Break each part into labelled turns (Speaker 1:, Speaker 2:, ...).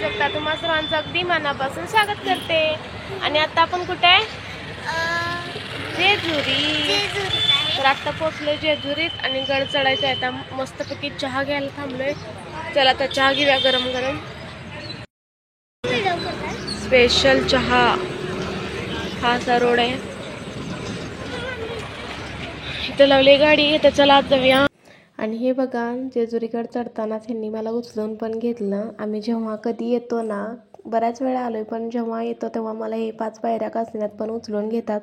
Speaker 1: प्राजक्ता तुम्हा सर्वांचं अगदी मनापासून स्वागत करते। आणि आता आपण कुठे आहे? जेजुरी। तर आता पोहोचलोय जेजुरीत आणि गड चढायचा आहे। आता मस्तपैकी चहा घ्यायला थांबलोय। चला आता चहा घेऊया गरम गरम। स्पेशल चहा हा असा रोड आहे, इथं लावली गाडी। तर चला आज जाऊया। आणि हे बघा जेजुरीगड चढतानाच ह्यांनी मला उचलून पण घेतलं। आम्ही जेव्हा कधी येतो ना, बऱ्याच वेळा आलोय, पण जेव्हा येतो तेव्हा मला हे 5 पायऱ्या कसल्यात पण उचलून घेतात।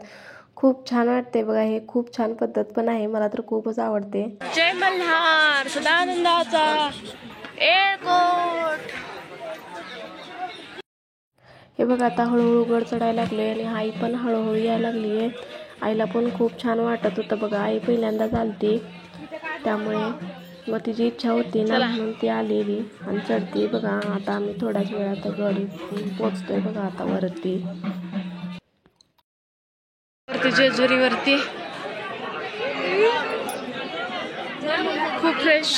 Speaker 1: खूप छान वाटते बघा, हे खूप छान पद्धत पण आहे, मला तर खूपच आवडते। जय मल्हार सदानंदाचा एअरपोर्ट। हे बघा आता हळूहळू गड चढायला लागले आणि आई पण हळूहळू यायला लागली आहे। आईला पण खूप छान वाटत होतं बघा, आई पहिल्यांदाच आलती त्यामुळे मग तिची इच्छा होती ना म्हणून ती आलेली आणि चढती बघा। आता आम्ही थोड्याच वेळात गड पोचतोय बघा आता वरती जेजुरीवरती। खूप फ्रेश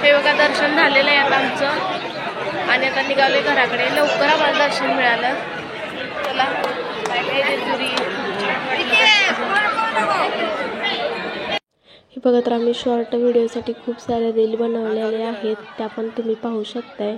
Speaker 1: हे बघा दर्शन झालेलं आहे आता आमचं आणि आता निघालोय घराकडे। लवकर आम्हाला दर्शन मिळालं। चला बाय बाय जेजुरी। हे बघा तर आम्ही शॉर्ट व्हिडिओसाठी खूप सारे रील बनवलेले आहेत, त्या पण तुम्ही पाहू शकताय।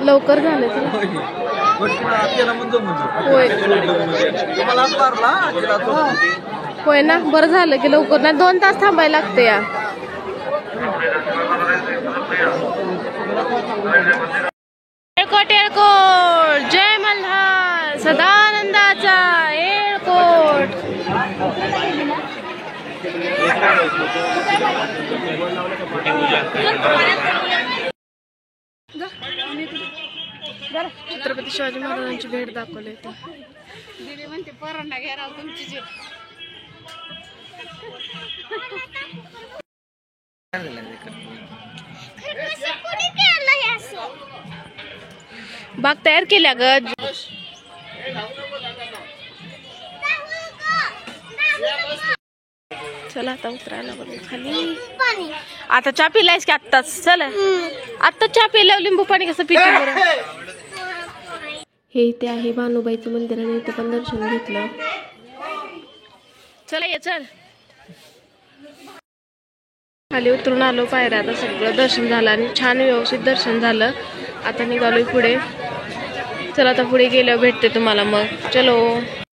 Speaker 1: लवकर झालं होय ना, बरं झालं की लवकर ना, 2 तास थांबायला लागते या। एअरपोर्ट एअरपोर्ट जय मल्हार सदानंदाचा एअरपोर्ट। छत्रपती शिवाजी महाराजांची भेट दाखवली इथे। दीदी म्हणते पोरांना घ्या राव तुमची जी। बाग तयार केल्या ग। चला आता उतरायला बघू खाली। आता चहा पिलायस की आत्ताच? चल आत्ता चहा पिल्यावर लिंबू पाणी कसं पिते बरं? हे इथे आहे भानुबाईचं मंदिर आणि इथे पण दर्शन घेतलं। चला ये चल। खाली उतरून आलो पायऱ्या, आता सगळं दर्शन झालं आणि छान व्यवस्थित दर्शन झालं। आता निघालोय पुढे। चला आता पुढे गेल्यावर भेटते तुम्हाला मग। चलो।